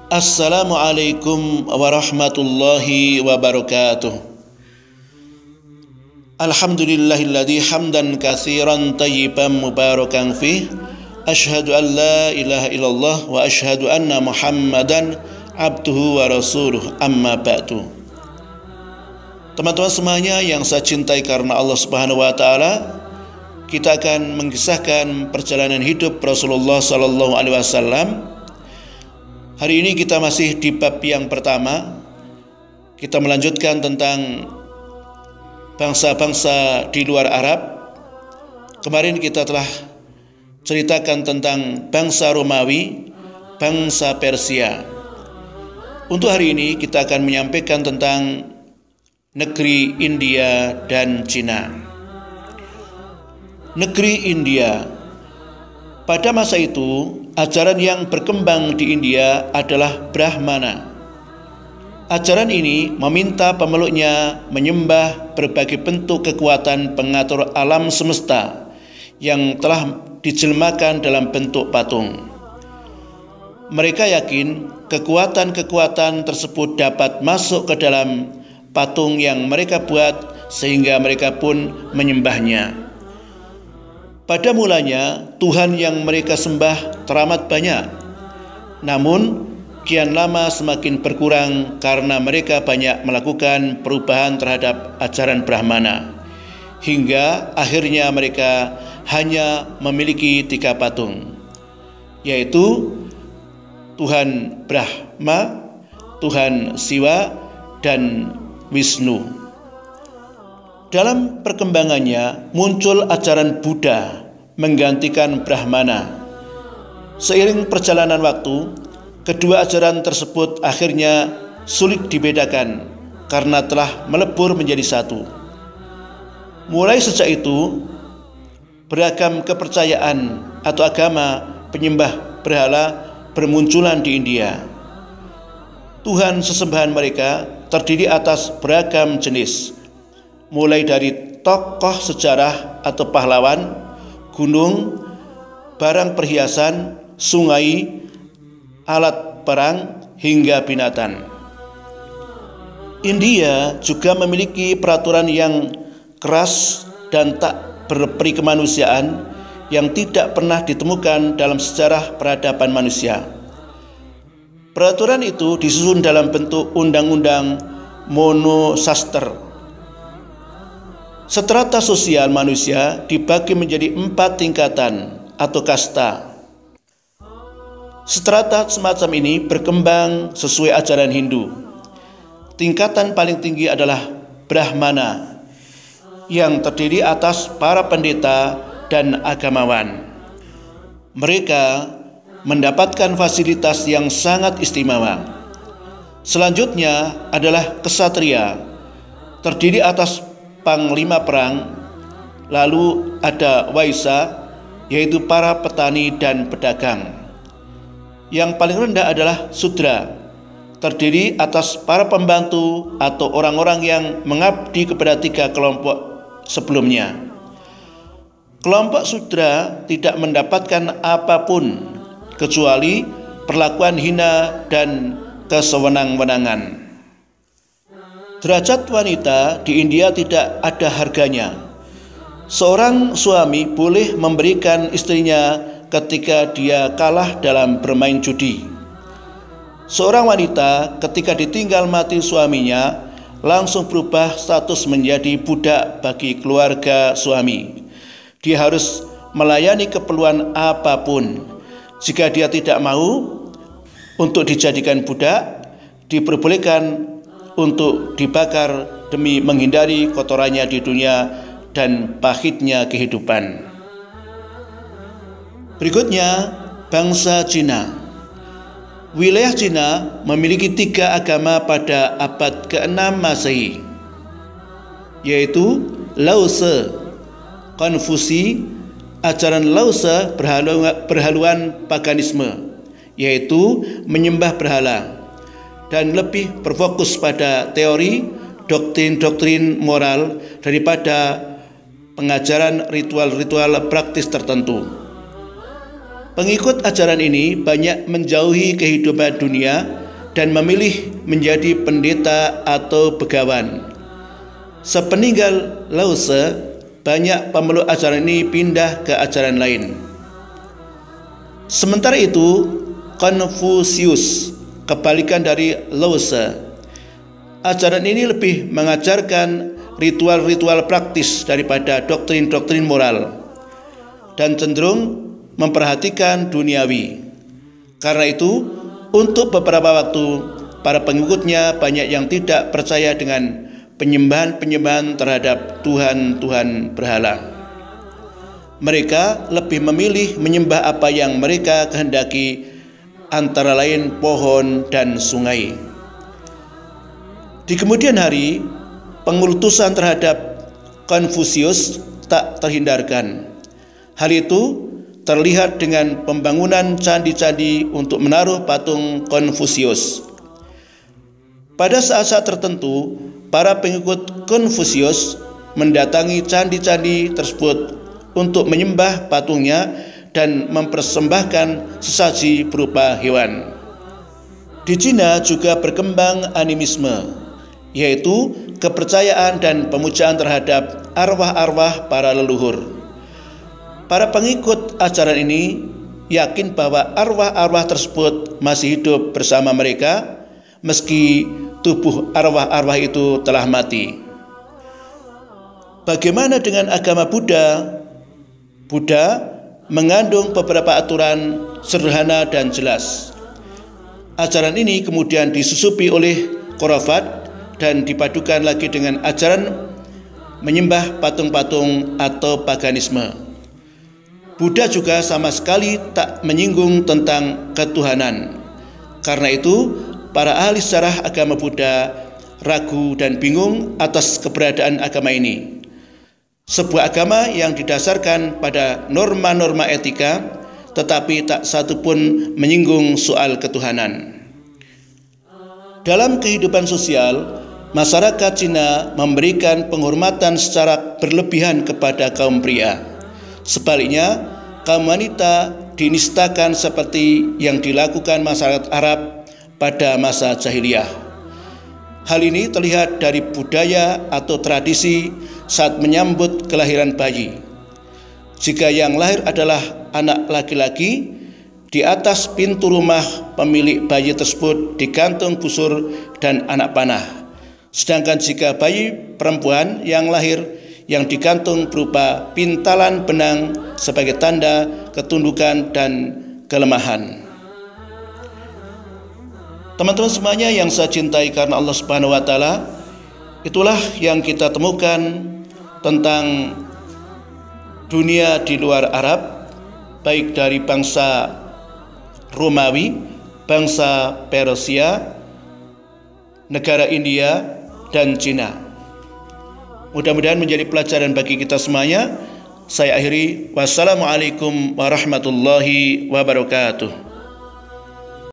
Assalamualaikum warahmatullahi wabarakatuh. Alhamdulillahilladzi hamdan katsiran thayyiban mubarakan fih. Asyhadu an la ilaha illallah wa asyhadu anna Muhammadan abduhu wa rasuluh, amma ba'du. Teman-teman semuanya yang saya cintai karena Allah Subhanahu wa taala, kita akan mengisahkan perjalanan hidup Rasulullah sallallahu alaihi wasallam. Hari ini kita masih di bab yang pertama. Kita melanjutkan tentang bangsa-bangsa di luar Arab. Kemarin kita telah ceritakan tentang bangsa Romawi, bangsa Persia. Untuk hari ini kita akan menyampaikan tentang negeri India dan Cina. Negeri India. Pada masa itu, ajaran yang berkembang di India adalah Brahmana. Ajaran ini meminta pemeluknya menyembah berbagai bentuk kekuatan pengatur alam semesta yang telah dijelmakan dalam bentuk patung. Mereka yakin kekuatan-kekuatan tersebut dapat masuk ke dalam patung yang mereka buat sehingga mereka pun menyembahnya. Pada mulanya, Tuhan yang mereka sembah teramat banyak. Namun, kian lama semakin berkurang karena mereka banyak melakukan perubahan terhadap ajaran Brahmana. Hingga akhirnya mereka hanya memiliki 3 patung, yaitu Tuhan Brahma, Tuhan Siwa, dan Wisnu. Dalam perkembangannya muncul ajaran Buddha menggantikan Brahmana. Seiring perjalanan waktu, kedua ajaran tersebut akhirnya sulit dibedakan karena telah melebur menjadi satu. Mulai sejak itu, beragam kepercayaan atau agama penyembah berhala bermunculan di India. Tuhan sesembahan mereka terdiri atas beragam jenis, mulai dari tokoh sejarah atau pahlawan, gunung, barang perhiasan, sungai, alat perang, hingga binatang. India juga memiliki peraturan yang keras dan tak berperi kemanusiaan yang tidak pernah ditemukan dalam sejarah peradaban manusia. Peraturan itu disusun dalam bentuk undang-undang monosastra. Strata sosial manusia dibagi menjadi 4 tingkatan atau kasta. Strata semacam ini berkembang sesuai ajaran Hindu. Tingkatan paling tinggi adalah Brahmana, yang terdiri atas para pendeta dan agamawan. Mereka mendapatkan fasilitas yang sangat istimewa. Selanjutnya adalah Ksatria, terdiri atas panglima perang. Lalu ada Waisya, yaitu para petani dan pedagang. Yang paling rendah adalah Sudra, terdiri atas para pembantu atau orang-orang yang mengabdi kepada 3 kelompok sebelumnya. Kelompok Sudra tidak mendapatkan apapun kecuali perlakuan hina dan kesewenang-wenangan. Derajat wanita di India tidak ada harganya. Seorang suami boleh memberikan istrinya ketika dia kalah dalam bermain judi. Seorang wanita ketika ditinggal mati suaminya langsung berubah status menjadi budak bagi keluarga suami. Dia harus melayani keperluan apapun. Jika dia tidak mau untuk dijadikan budak, diperbolehkan untuk dibakar demi menghindari kotorannya di dunia dan pahitnya kehidupan. Berikutnya, bangsa Cina. Wilayah Cina memiliki 3 agama pada abad ke-6 Masehi, yaitu Lao Tse, Konfusi. Ajaran Lao Tse berhaluan paganisme, yaitu menyembah berhala, dan lebih berfokus pada teori, doktrin-doktrin moral daripada pengajaran ritual-ritual praktis tertentu. Pengikut ajaran ini banyak menjauhi kehidupan dunia dan memilih menjadi pendeta atau begawan. Sepeninggal Lao Tse, banyak pemeluk ajaran ini pindah ke ajaran lain. Sementara itu, Konfusius, kebalikan dari Lao Tse, ajaran ini lebih mengajarkan ritual-ritual praktis daripada doktrin-doktrin moral dan cenderung memperhatikan duniawi. Karena itu, untuk beberapa waktu, para pengikutnya banyak yang tidak percaya dengan penyembahan-penyembahan terhadap Tuhan-Tuhan berhala. Mereka lebih memilih menyembah apa yang mereka kehendaki, antara lain pohon dan sungai. Di kemudian hari, pengutusan terhadap Konfusius tak terhindarkan. Hal itu terlihat dengan pembangunan candi-candi untuk menaruh patung Konfusius. Pada saat-saat tertentu, para pengikut Konfusius mendatangi candi-candi tersebut untuk menyembah patungnya dan mempersembahkan sesaji berupa hewan. Di Cina juga berkembang animisme, yaitu kepercayaan dan pemujaan terhadap arwah-arwah para leluhur. Para pengikut ajaran ini yakin bahwa arwah-arwah tersebut masih hidup bersama mereka meski tubuh arwah-arwah itu telah mati. Bagaimana dengan agama Buddha? Buddha mengandung beberapa aturan sederhana dan jelas. Ajaran ini kemudian disusupi oleh khurafat dan dipadukan lagi dengan ajaran menyembah patung-patung atau paganisme. Buddha juga sama sekali tak menyinggung tentang ketuhanan. Karena itu, para ahli sejarah agama Buddha ragu dan bingung atas keberadaan agama ini. Sebuah agama yang didasarkan pada norma-norma etika, tetapi tak satu pun menyinggung soal ketuhanan. Dalam kehidupan sosial, masyarakat Cina memberikan penghormatan secara berlebihan kepada kaum pria. Sebaliknya, kaum wanita dinistakan seperti yang dilakukan masyarakat Arab pada masa jahiliyah. Hal ini terlihat dari budaya atau tradisi saat menyambut kelahiran bayi. Jika yang lahir adalah anak laki-laki, di atas pintu rumah pemilik bayi tersebut digantung busur dan anak panah. Sedangkan jika bayi perempuan yang lahir, yang digantung berupa pintalan benang sebagai tanda ketundukan dan kelemahan. Teman-teman semuanya yang saya cintai karena Allah Subhanahu wa taala, itulah yang kita temukan tentang dunia di luar Arab, baik dari bangsa Romawi, bangsa Persia, negara India dan Cina. Mudah-mudahan menjadi pelajaran bagi kita semuanya. Saya akhiri, wassalamualaikum warahmatullahi wabarakatuh.